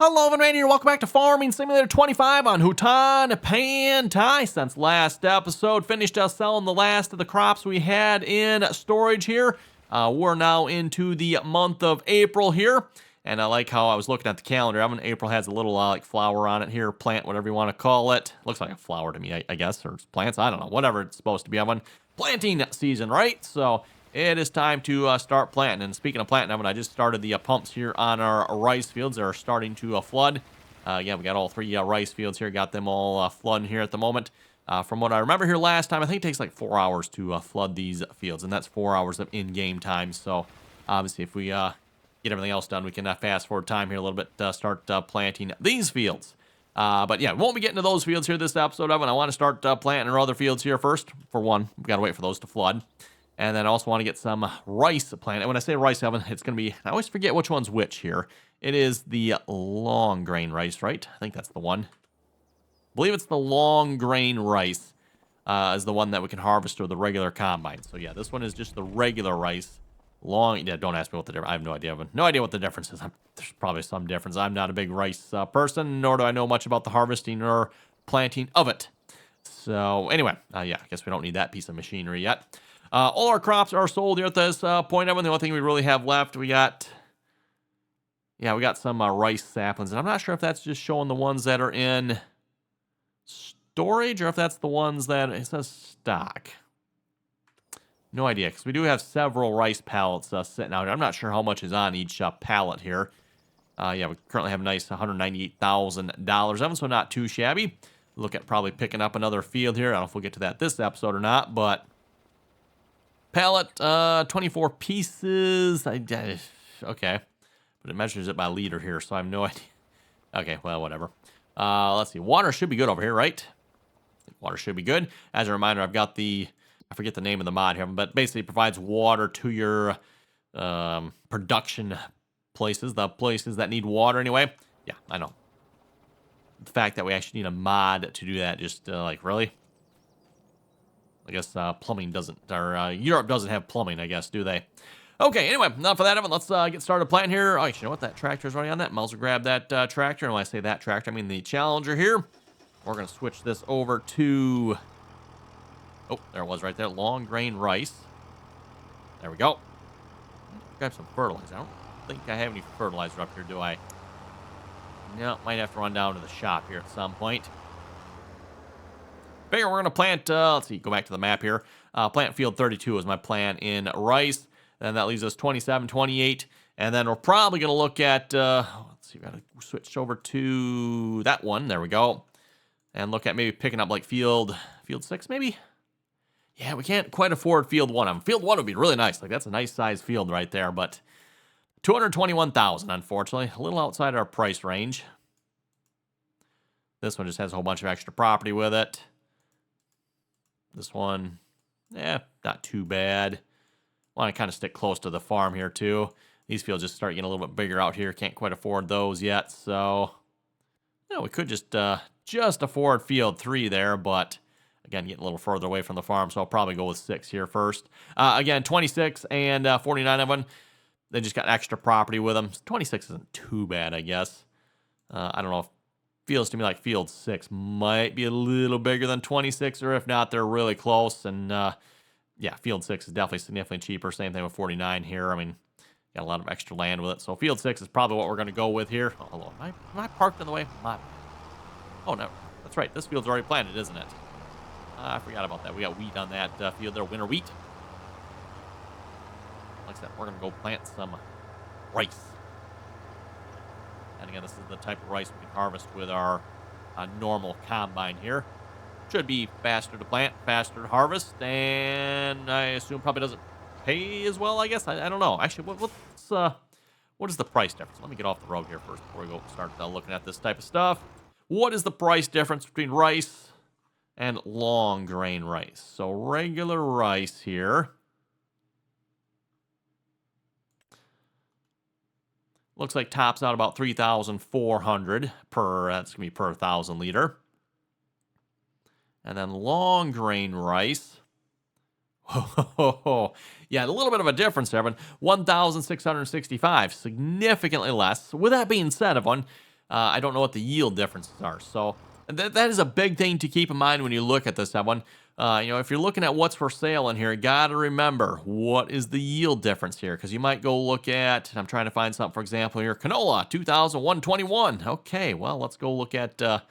Hello, everyone here. Welcome back to Farming Simulator 25 on Hutan Pantai. Since last episode, finished us selling the last of the crops we had in storage here. We're now into the month of April here. And I like how I was looking at the calendar. April has a little like flower on it here, plant, whatever you want to call it. Looks like a flower to me, I guess, or plants. I don't know, whatever it's supposed to be. Planting season, right? So it is time to start planting. And speaking of planting, I just started the pumps here on our rice fields. They're starting to flood. Yeah, we got all three rice fields here. Got them all flooding here at the moment. From what I remember here last time, I think it takes like 4 hours to flood these fields. And that's 4 hours of in-game time. So obviously if we get everything else done, we can fast forward time here a little bit, start planting these fields. But yeah, we won't be getting to those fields here this episode of it. I want to start planting our other fields here first. For one, we've got to wait for those to flood. And then I also want to get some rice planted. When I say rice, Evan, it's going to be, I always forget which one's which here. It is the long grain rice, right? I think that's the one. I believe it's the long grain rice is the one that we can harvest with the regular combine. So yeah, this one is just the regular rice. Yeah, don't ask me what the difference. I have no idea. I have no idea what the difference is. There's probably some difference. I'm not a big rice person, nor do I know much about the harvesting or planting of it. So anyway, yeah, I guess we don't need that piece of machinery yet. All our crops are sold here at this point. The only thing we really have left, we got some rice saplings, and I'm not sure if that's just showing the ones that are in storage or if that's the ones that it says stock. No idea, because we do have several rice pallets sitting out here. I'm not sure how much is on each pallet here. Yeah, we currently have a nice $198,000, so not too shabby. Look at probably picking up another field here. I don't know if we'll get to that this episode or not, but pallet, 24 pieces. Okay, but it measures it by liter here, so I have no idea. Okay, well, whatever. Let's see. Water should be good over here, right? Water should be good. As a reminder, I've got I forget the name of the mod here, but basically it provides water to your production places, the places that need water anyway. Yeah, I know. The fact that we actually need a mod to do that, just like, really? I guess plumbing doesn't, or Europe doesn't have plumbing, I guess, do they? Okay, anyway, enough of that, Evan. Let's get started planting here. Oh, you know what? That tractor's already on that. Might as well grab that tractor. And when I say that tractor, I mean the Challenger here. We're going to switch this over to... Oh, there it was right there. Long grain rice. There we go. Grab some fertilizer. I don't think I have any fertilizer up here, do I? No, might have to run down to the shop here at some point. Figure we're going to plant, let's see, go back to the map here. Plant field 32 is my plan in rice. Then that leaves us 27, 28. And then we're probably going to look at, let's see, we got to switch over to that one. There we go. And look at maybe picking up like field 6 maybe? Yeah, we can't quite afford field 1. Field 1 would be really nice. Like, that's a nice size field right there. But $221,000, unfortunately. A little outside our price range. This one just has a whole bunch of extra property with it. This one, not too bad. Want to kind of stick close to the farm here, too. These fields just start getting a little bit bigger out here. Can't quite afford those yet, so... Yeah, we could just afford field 3 there, but... Again, getting a little further away from the farm, so I'll probably go with 6 here first. Again, 26 and 49 of them. They just got extra property with them. 26 isn't too bad, I guess. I don't know if feels to me like field 6 might be a little bigger than 26, or if not, they're really close. And yeah, field 6 is definitely significantly cheaper. Same thing with 49 here. I mean, got a lot of extra land with it. So field 6 is probably what we're going to go with here. Oh, hello. Am I parked in the way? Oh, no. That's right. This field's already planted, isn't it? I forgot about that. We got wheat on that field there, winter wheat. Like I said, we're going to go plant some rice. And again, this is the type of rice we can harvest with our normal combine here. Should be faster to plant, faster to harvest, and I assume probably doesn't pay as well, I guess. I don't know. Actually, what is the price difference? Let me get off the road here first before we go start looking at this type of stuff. What is the price difference between rice and long grain rice? So regular rice here. Looks like tops out about 3,400 per, that's going to be per 1,000 liter. And then long grain rice. Yeah, a little bit of a difference there, but 1,665, significantly less. With that being said, everyone, I don't know what the yield differences are. So that is a big thing to keep in mind when you look at this one. If you're looking at what's for sale in here, you got to remember what is the yield difference here, because you might go look at, I'm trying to find something, for example, here, canola, 2,121. Okay, well, let's go look at, I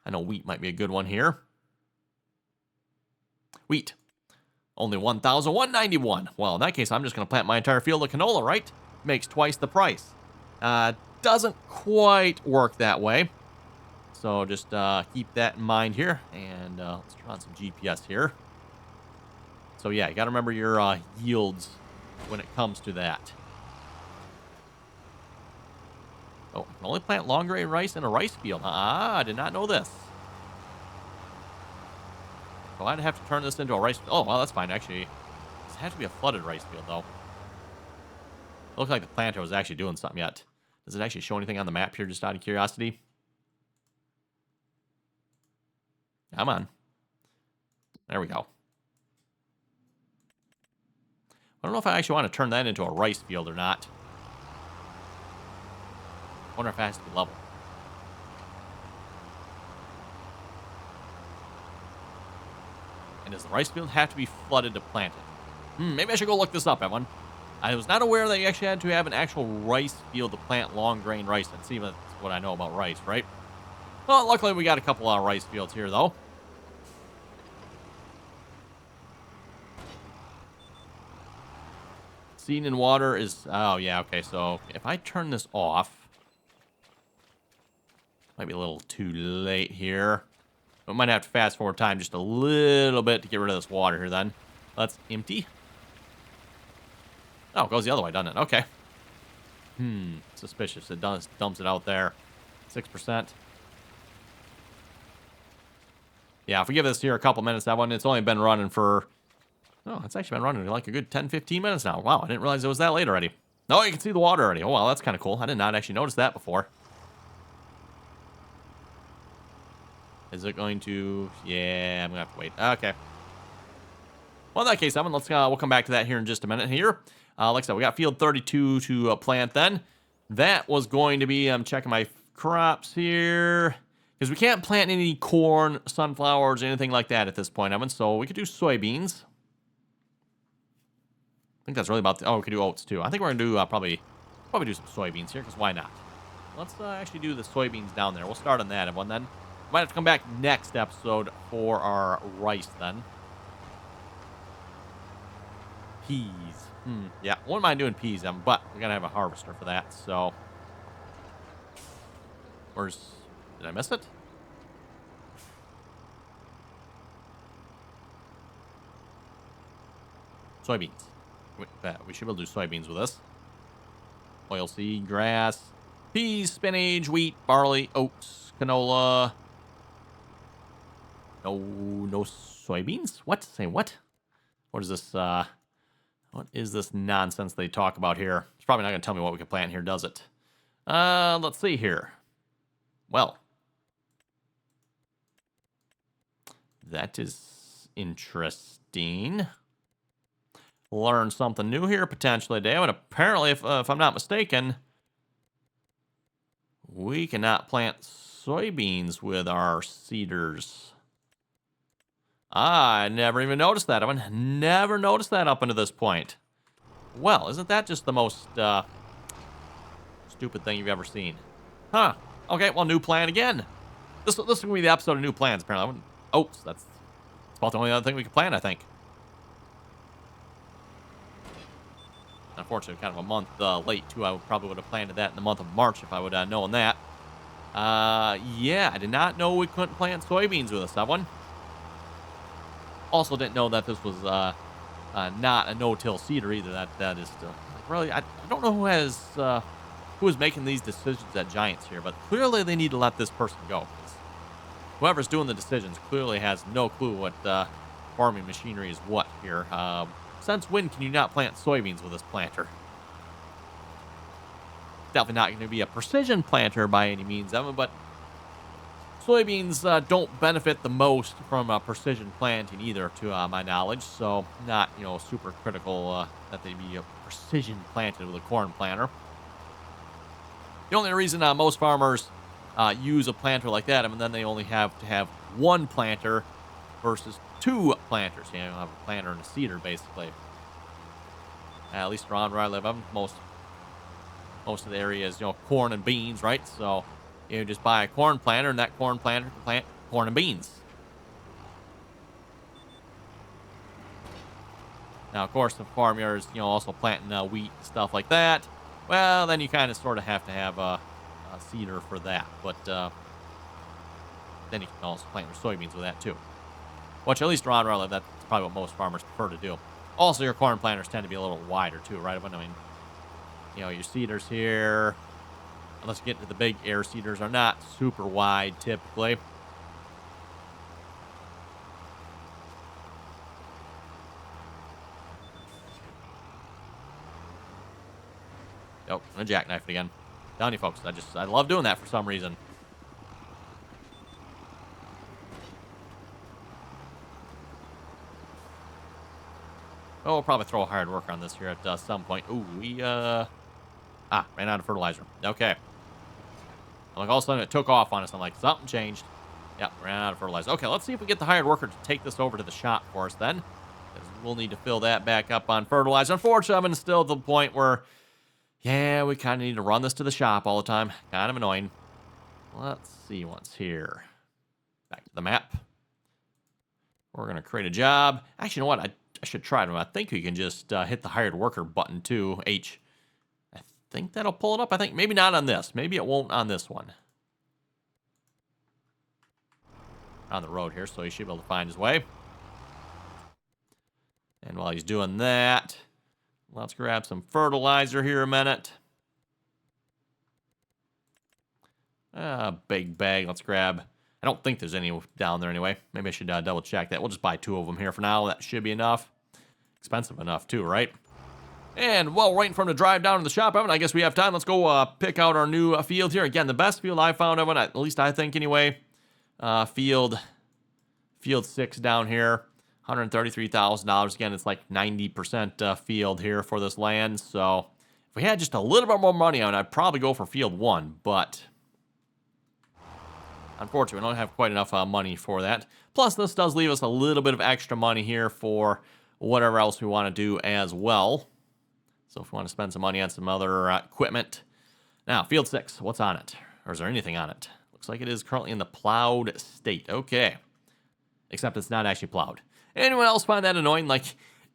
know wheat might be a good one here. Wheat, only 1,191. Well, in that case, I'm just going to plant my entire field of canola, right? Makes twice the price. Doesn't quite work that way. So just keep that in mind here. And let's turn on some GPS here. So yeah, you got to remember your yields when it comes to that. Oh, you can only plant long grain rice in a rice field. I did not know this. So I'd have to turn this into a rice field. Oh, well, that's fine, actually. This has to be a flooded rice field, though. It looked like the planter was actually doing something yet. Does it actually show anything on the map here, just out of curiosity? Come on. There we go. I don't know if I actually want to turn that into a rice field or not. I wonder if it has to be level. And does the rice field have to be flooded to plant it? Maybe I should go look this up, Evan. I was not aware that you actually had to have an actual rice field to plant long grain rice in. See, that's what I know about rice, right? Well, luckily we got a couple of rice fields here, though. Seed in water is... Oh, yeah, okay. So if I turn this off... Might be a little too late here. We might have to fast forward time just a little bit to get rid of this water here, then. Let's empty. Oh, it goes the other way, doesn't it? Okay. Suspicious. It dumps it out there. 6%. Yeah, if we give this here a couple minutes, that one, it's only been running for... Oh, it's actually been running like a good 10, 15 minutes now. Wow, I didn't realize it was that late already. Oh, you can see the water already. Oh, well, that's kind of cool. I did not actually notice that before. Is it going to... Yeah, I'm going to have to wait. Okay. Well, in that case, Evan, we'll come back to that here in just a minute here. Like I said, we got field 32 to plant then. That was going to be... I'm checking my crops here. Because we can't plant any corn, sunflowers, anything like that at this point, Evan. So we could do soybeans. I think that's really about... Oh, we could do oats, too. I think we're going to do probably do some soybeans here, because why not? Let's actually do the soybeans down there. We'll start on that, Evan, then. Might have to come back next episode for our rice, then. Peas. Yeah, wouldn't mind doing peas, Evan, but we got to have a harvester for that, so... Did I miss it? Soybeans. We should be able to do soybeans with this. Oilseed, grass, peas, spinach, wheat, barley, oats, canola. No soybeans? What? Say what? What is this, what is this nonsense they talk about here? It's probably not going to tell me what we can plant here, does it? Let's see here. Well. That is interesting. Learn something new here potentially today. And apparently, if I'm not mistaken, we cannot plant soybeans with our seeders. I never even noticed that. I've never noticed that up until this point. Well, isn't that just the most stupid thing you've ever seen? Huh. Okay, well, new plan again. This is going to be the episode of new plans, apparently. Oats, that's about the only other thing we can plant, I think. Unfortunately, kind of a month late, too. I probably would have planted that in the month of March if I would have known that. Yeah, I did not know we couldn't plant soybeans with this, that one. Also didn't know that this was not a no-till seeder either. That is really, I don't know who is making these decisions at Giants here, but clearly they need to let this person go. Whoever's doing the decisions clearly has no clue what farming machinery is what here. Since when can you not plant soybeans with this planter? Definitely not going to be a precision planter by any means, Evan, but soybeans don't benefit the most from precision planting either, to my knowledge. So not, super critical that they be precision planted with a corn planter. The only reason most farmers use a planter like that, and then they only have to have one planter versus two planters. You know, have a planter and a seeder, basically. At least around where I live, most of the area is, you know, corn and beans, right? So you just buy a corn planter, and that corn planter can plant corn and beans. Now, of course, the farmyard is, you know, also planting wheat and stuff like that. Well, then you kind of sort of have to have a seeder for that. But then you can also plant your soybeans with that, too. Which, at least around where I live, that's probably what most farmers prefer to do. Also, your corn planters tend to be a little wider, too, right? I mean, you know, your seeders here, unless you get into the big air seeders, are not super wide, typically. Oh, and a jackknife it again. Telling you folks, I love doing that for some reason. Oh, we'll probably throw a hard worker on this here at some point. Ooh, we, ran out of fertilizer. Okay. Like, all of a sudden it took off on us. I'm like, something changed. Yep, ran out of fertilizer. Okay, let's see if we get the hired worker to take this over to the shop for us then. Because we'll need to fill that back up on fertilizer. Unfortunately, I'm still at the point where, yeah, we kind of need to run this to the shop all the time. Kind of annoying. Let's see what's here. Back to the map. We're going to create a job. Actually, you know what? I should try them. I think we can just hit the hired worker button too. H. I think that'll pull it up. I think maybe not on this. Maybe it won't on this one. On the road here, so he should be able to find his way. And while he's doing that, let's grab some fertilizer here a minute. Big bag. Let's grab. I don't think there's any down there anyway. Maybe I should double check that. We'll just buy 2 of them here for now. That should be enough. Expensive enough too, right? And while we're waiting for him to drive down to the shop, Evan, I guess we have time. Let's go pick out our new field here. Again, the best field I found, Evan, at least I think anyway. Field 6 down here. $133,000. Again, it's like 90% field here for this land. So if we had just a little bit more money on it, I'd probably go for field 1. But unfortunately, we don't have quite enough money for that. Plus, this does leave us a little bit of extra money here for whatever else we want to do as well. So if we want to spend some money on some other equipment. Now, field 6, what's on it? Or is there anything on it? Looks like it is currently in the plowed state. Okay. Except it's not actually plowed. Anyone else find that annoying? Like,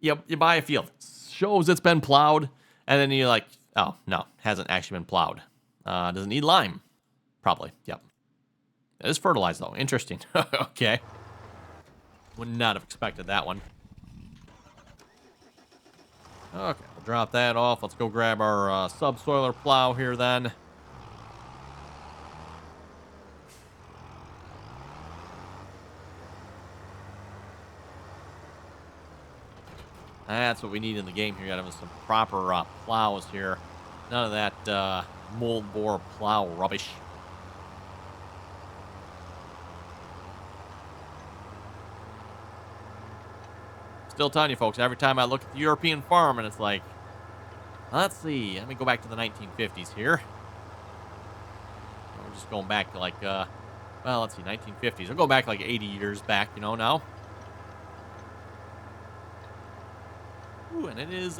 you buy a field, shows it's been plowed, and then you're like, oh, no, hasn't actually been plowed. Does it need lime? Probably, yep. It is fertilized, though. Interesting. Okay. Would not have expected that one. Okay, we'll drop that off. Let's go grab our subsoiler plow here then. That's what we need in the game here. You gotta have some proper plows here. None of that mold bore plow rubbish. Still telling you folks, every time I look at the European farm and it's like, let's see, let me go back to the 1950s here. We're just going back to like, well, let's see, 1950s. We'll go back like 80 years back, you know, now. Ooh, and it is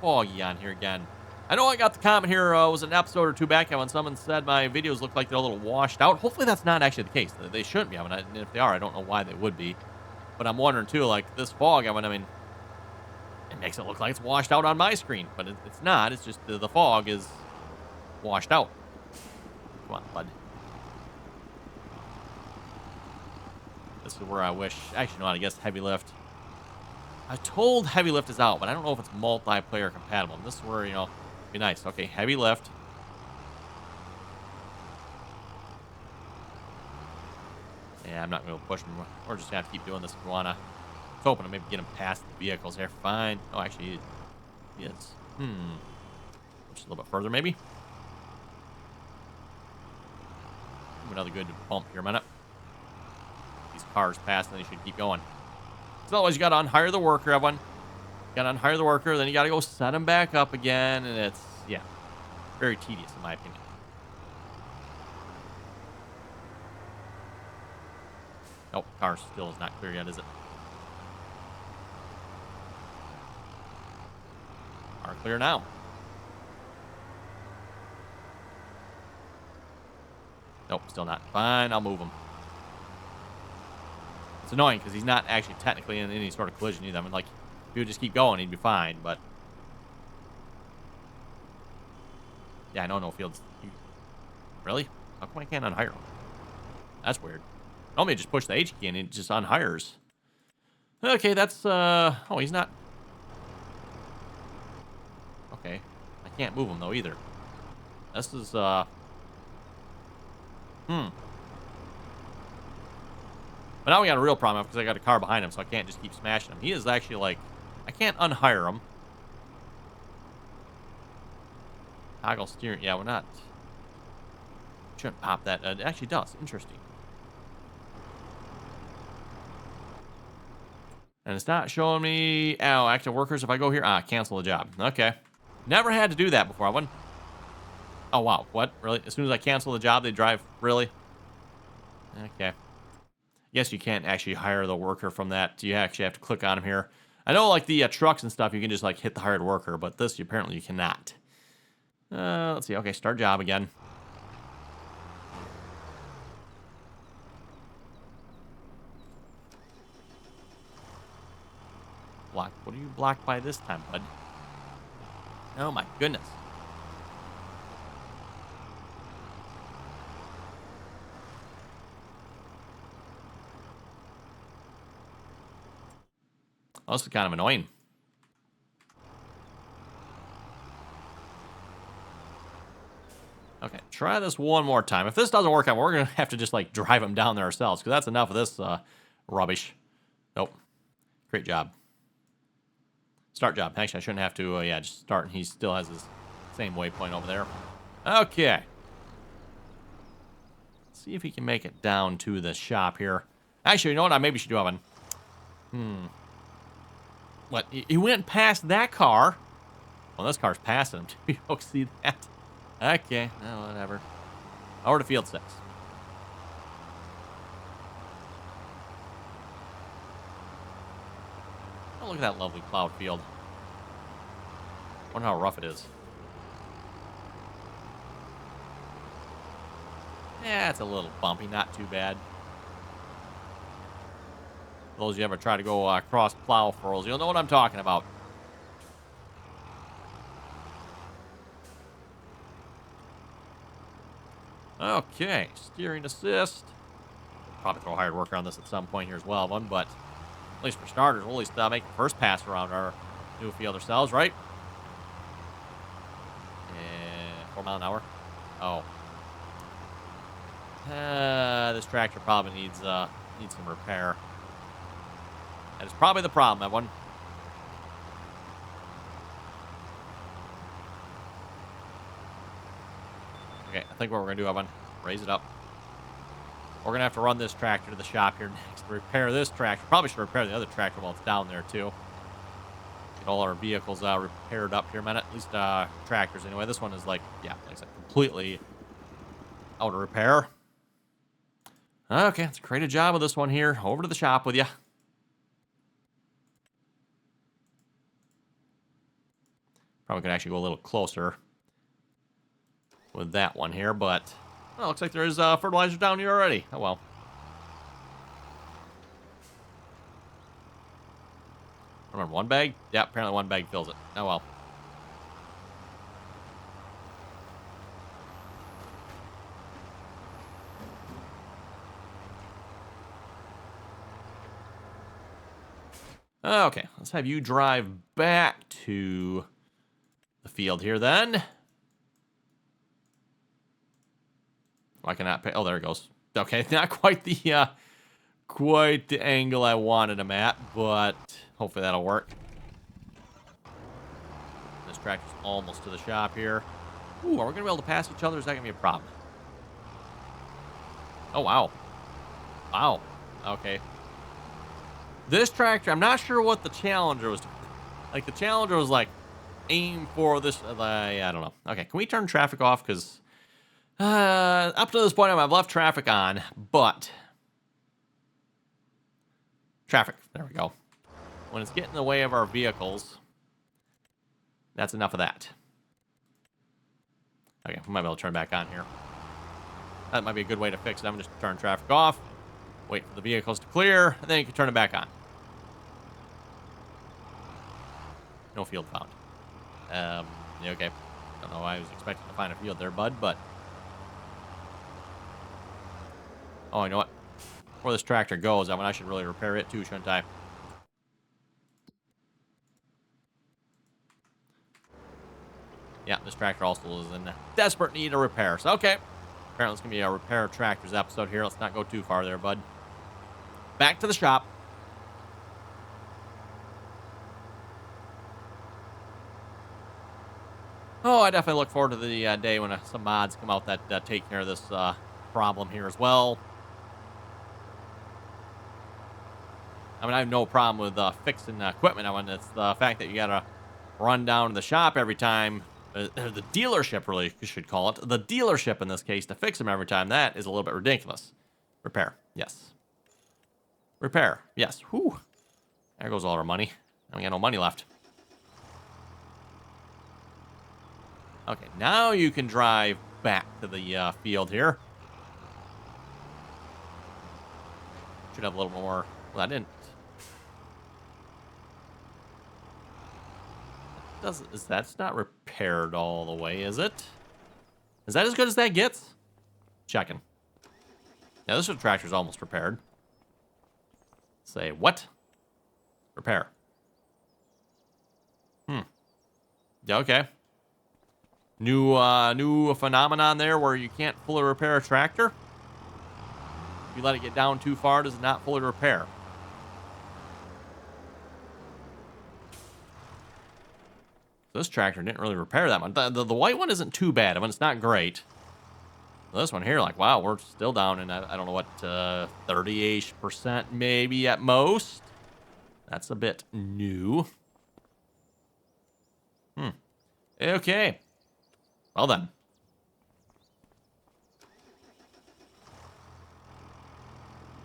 foggy on here again. I know I got the comment here, was an episode or 2 back when someone said my videos look like they're a little washed out. Hopefully that's not actually the case. They shouldn't be. I mean, if they are, I don't know why they would be. But I'm wondering, too, like, this fog, I mean, it makes it look like it's washed out on my screen. But it's not. It's just the fog is washed out. Come on, bud. This is where I wish... Actually, no, I guess heavy lift. I told heavy lift is out, but I don't know if it's multiplayer compatible. This is where, you know, it'd be nice. Okay, heavy lift. Yeah, I'm not going to push him. We're just going to have to keep doing this if we want to. I was hoping to maybe get him past the vehicles here. Fine. Oh, actually, he is. Just a little bit further, maybe. Another good bump here a minute. These cars pass, and then you should keep going. So otherwise, you got to unhire the worker, everyone. You got to unhire the worker, then you got to go set him back up again, and it's, yeah, very tedious in my opinion. Nope, car still is not clear yet, is it? Car clear now. Nope, still not. Fine, I'll move him. It's annoying because he's not actually technically in any sort of collision either. I mean, like, if he would just keep going, he'd be fine, but... Yeah, I know no fields. Really? How come I can't unhire him? That's weird. Normally just push the H key and it just unhires. Okay, that's, oh, he's not... Okay. I can't move him, though, either. This is, But now we got a real problem because I got a car behind him, so I can't just keep smashing him. He is actually, like... I can't unhire him. Toggle steering. Yeah, we're not... Shouldn't pop that. It actually does. Interesting. And it's not showing me... Oh, active workers. If I go here... Ah, cancel the job. Okay. Never had to do that before. I wouldn't... Oh, wow. What? Really? As soon as I cancel the job, they drive? Really? Okay. Yes, you can't actually hire the worker from that. You actually have to click on him here. I know, like, the trucks and stuff, you can just, like, hit the hired worker, but this, apparently, you cannot. Let's see. Okay, start job again. Block. What are you blocked by this time, bud? Oh, my goodness. Oh, this is kind of annoying. Okay, try this one more time. If this doesn't work out, we're going to have to just, like, drive him down there ourselves, because that's enough of this rubbish. Nope. Great job. Start job. Actually, I shouldn't have to, yeah, just start, and he still has his same waypoint over there. Okay. Let's see if he can make it down to the shop here. Actually, you know what? I maybe should do one. What? He went past that car. Well, this car's passing him. You don't see that? Okay. No, whatever. Over to field 6. Oh, look at that lovely plowed field. Wonder how rough it is. Yeah, it's a little bumpy. Not too bad. For those of you ever try to go across plow furrows, you'll know what I'm talking about. Okay, steering assist. Probably throw a hired worker on this at some point here as well, but at least for starters, we'll at least make the first pass around our new field ourselves, right? And 4 miles an hour. Oh. This tractor probably needs some repair. That is probably the problem, that one. Okay, I think what we're going to do, Evan, raise it up. We're going to have to run this tractor to the shop here next to repair this tractor. Probably should repair the other tractor while it's down there, too. Get all our vehicles repaired up here, man. At least tractors, anyway. This one is, like, yeah, like I said, completely out of repair. Okay, let's create a job of this one here. Over to the shop with you. Probably could actually go a little closer with that one here, but well, looks like there is fertilizer down here already. Oh well. Remember, 1 bag? Yeah, apparently 1 bag fills it. Oh well. Okay, let's have you drive back to the field here then. I cannot pay. Oh, there it goes. Okay, not quite the angle I wanted him at, but hopefully that'll work. This tractor's almost to the shop here. Ooh, are we gonna be able to pass each other? Is that gonna be a problem? Oh wow, wow. Okay. This tractor, I'm not sure what the Challenger was. Like the Challenger was like aim for this. I don't know. Okay, can we turn traffic off? Because up to this point, I've left traffic on, but Traffic. There we go. When it's getting in the way of our vehicles, that's enough of that. Okay, we might be able to turn back on here. That might be a good way to fix it. I'm going to just turn traffic off, wait for the vehicles to clear, and then you can turn it back on. No field found. Yeah, okay. Don't know why I was expecting to find a field there, bud, but... Oh, you know what? Before this tractor goes, I should really repair it too, shouldn't I? Yeah, this tractor also is in desperate need of repair. So, okay. Apparently it's going to be a repair tractors episode here. Let's not go too far there, bud. Back to the shop. Oh, I definitely look forward to the day when some mods come out that take care of this problem here as well. I mean, I have no problem with fixing equipment. It's the fact that you got to run down to the shop every time. The dealership, really, you should call it. The dealership, in this case, to fix them every time. That is a little bit ridiculous. Repair. Yes. Repair. Yes. Whew. There goes all our money. We got no money left. Okay, now you can drive back to the field here. Should have a little more. Well, I didn't. That's not repaired all the way, is it? Is that as good as that gets? Checking. Yeah, this tractor's almost repaired. Say what? Repair. Yeah, okay. New phenomenon there where you can't fully repair a tractor. If you let it get down too far, does it not fully repair? This tractor didn't really repair that one. The white one isn't too bad. I mean, it's not great. This one here, like, wow, we're still down in, I don't know what, 30-ish% maybe at most. That's a bit new. Okay. Well then.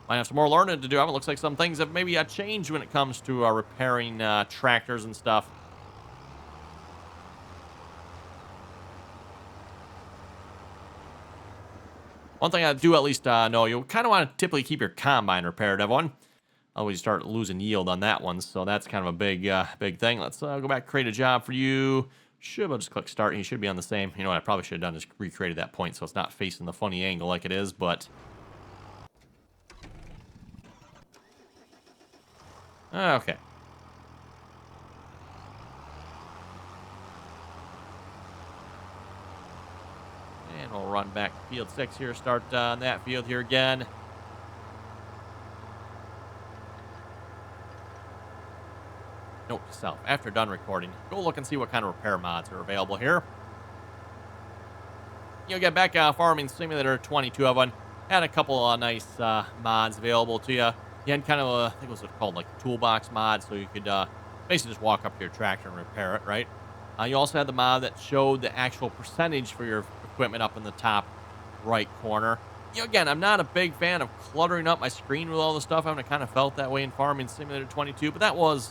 Might have some more learning to do. It looks like some things have maybe changed when it comes to repairing tractors and stuff. One thing I do at least know, you kind of want to typically keep your combine repaired, everyone. Otherwise, you start losing yield on that one, so that's kind of a big thing. Let's go back, create a job for you. I'll just click start, and you should be on the same. You know what I probably should have done is recreated that point so it's not facing the funny angle like it is, but... Okay. And we'll run back to field 6 here, start on that field here again. Note to self, after done recording, go look and see what kind of repair mods are available here. You'll get back Farming Simulator 22 of one. Had a couple of nice mods available to you. You had kind of a, I think it was called like toolbox mod, so you could basically just walk up to your tractor and repair it, right? You also had the mod that showed the actual percentage for your equipment up in the top right corner. Again, I'm not a big fan of cluttering up my screen with all the stuff. I kind of felt that way in Farming Simulator 22, but that one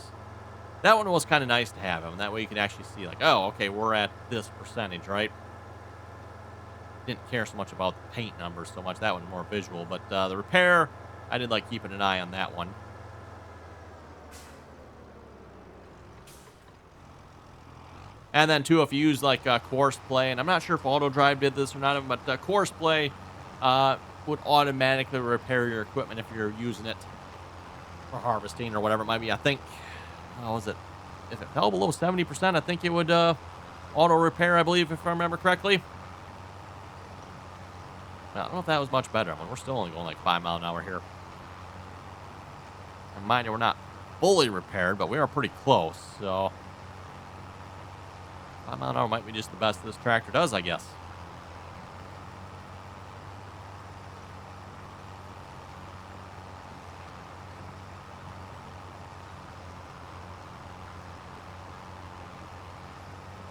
was kind of nice to have. I mean, that way you could actually see, like, oh, okay, we're at this percentage, right? Didn't care so much about the paint numbers so much. That one more visual, but the repair, I did like keeping an eye on that one. And then, too, if you use, like, Course Play, and I'm not sure if Auto Drive did this or not, but Course Play would automatically repair your equipment if you're using it for harvesting or whatever it might be. I think, how was it? If it fell below 70%, I think it would auto repair, I believe, if I remember correctly. Well, I don't know if that was much better. I mean, we're still only going like 5 miles an hour here. And mind you, we're not fully repaired, but we are pretty close, so 5 miles an hour might be just the best this tractor does, I guess.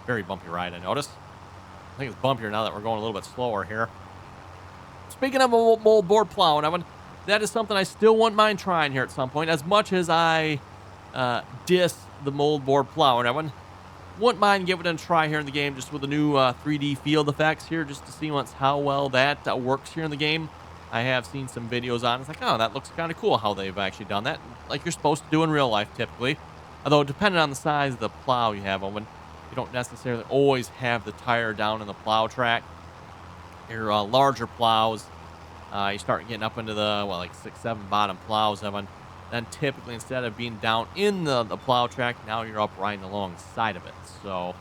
Very bumpy ride, I noticed. I think it's bumpier now that we're going a little bit slower here. Speaking of mold board plowing, that is something I still wouldn't mind trying here at some point. As much as I diss the moldboard plowing, I wouldn't mind giving it a try here in the game, just with the new 3D field effects here, just to see how well that works here in the game. I have seen some videos on it. It's like, oh, that looks kind of cool how they've actually done that, like you're supposed to do in real life typically. Although, depending on the size of the plow you have on, you don't necessarily always have the tire down in the plow track. Your larger plows, you start getting up into the, like 6, 7 bottom plows of them. Then typically, instead of being down in the plow track, now you're up right alongside of it. So,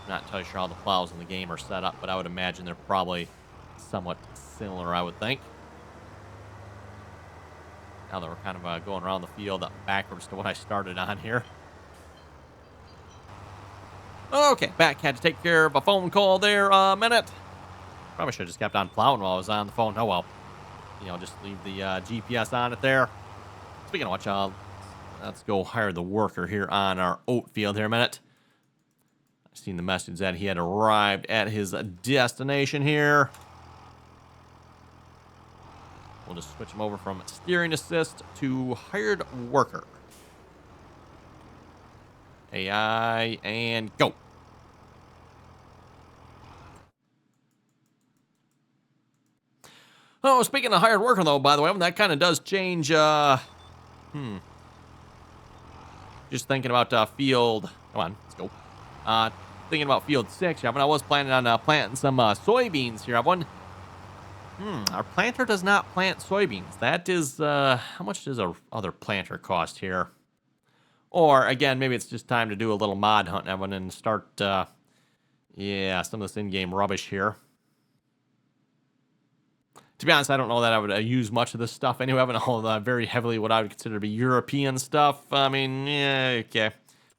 I'm not entirely sure how the plows in the game are set up, but I would imagine they're probably somewhat similar, I would think. Now that we're kind of going around the field backwards to what I started on here. Okay, back. Had to take care of a phone call there a minute. Probably should have just kept on plowing while I was on the phone. Oh, well. Just leave the GPS on it there. Speaking of which, let's go hire the worker here on our oat field here a minute. I've seen the message that he had arrived at his destination here. We'll just switch him over from steering assist to hired worker. AI, and go. Oh, speaking of hired worker, though, by the way, that kind of does change, just thinking about field, come on, let's go. Thinking about field 6 here, I was planning on planting some soybeans here. Our planter does not plant soybeans. That is, how much does our other planter cost here? Or, again, maybe it's just time to do a little mod hunt and start, some of this in-game rubbish here. To be honest, I don't know that I would use much of this stuff anyway. I haven't all very heavily what I would consider to be European stuff. I mean, yeah, okay,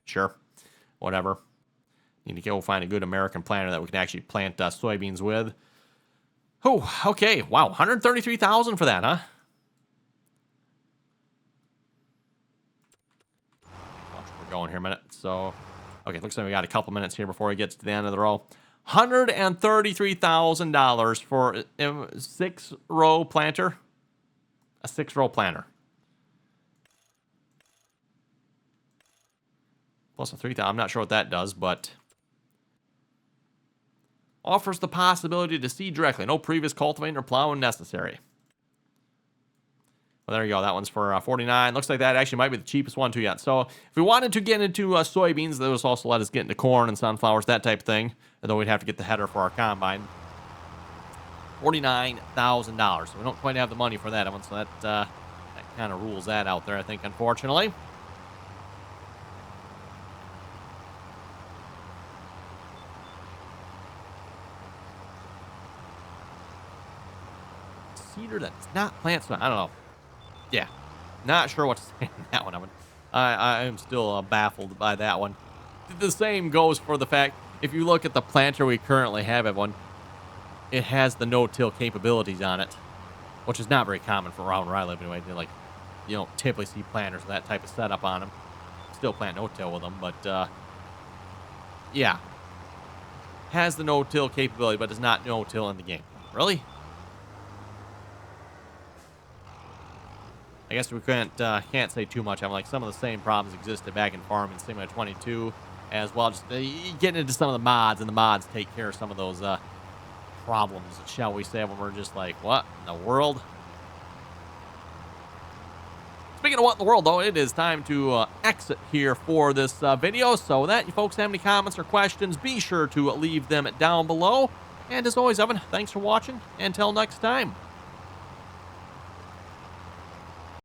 sure, whatever. Need to go find a good American planter that we can actually plant soybeans with. Oh, okay, wow, $133,000 for that, huh? We're going here a minute. So, okay, looks like we got a couple minutes here before it gets to the end of the row. $133,000 for a 6-row planter. A 6-row planter. Plus a 3,000. I'm not sure what that does, but offers the possibility to seed directly. No previous cultivating or plowing necessary. Well, there you go. That one's for $49. Looks like that actually might be the cheapest one too yet. So if we wanted to get into soybeans, that would also let us get into corn and sunflowers, that type of thing. Although we'd have to get the header for our combine. $49,000. So we don't quite have the money for that one. So that kind of rules that out there, I think, unfortunately. Cedar that does not plant soy. I don't know. Yeah, not sure what to say on that one. I am still baffled by that one. The same goes for the fact, if you look at the planter we currently have, everyone, it has the no-till capabilities on it, which is not very common for around where I live anyway. You don't typically see planters with that type of setup on them. Still plant no-till with them, but yeah, has the no-till capability, but does not no-till in the game. Really? I guess we can't say too much. I'm like, some of the same problems existed back in Farming Simulator 22 as well. Just getting into some of the mods, and the mods take care of some of those problems, shall we say, when we're just like, what in the world? Speaking of what in the world, though, it is time to exit here for this video. So with that, you folks have any comments or questions, be sure to leave them down below. And as always, Evan, thanks for watching. Until next time.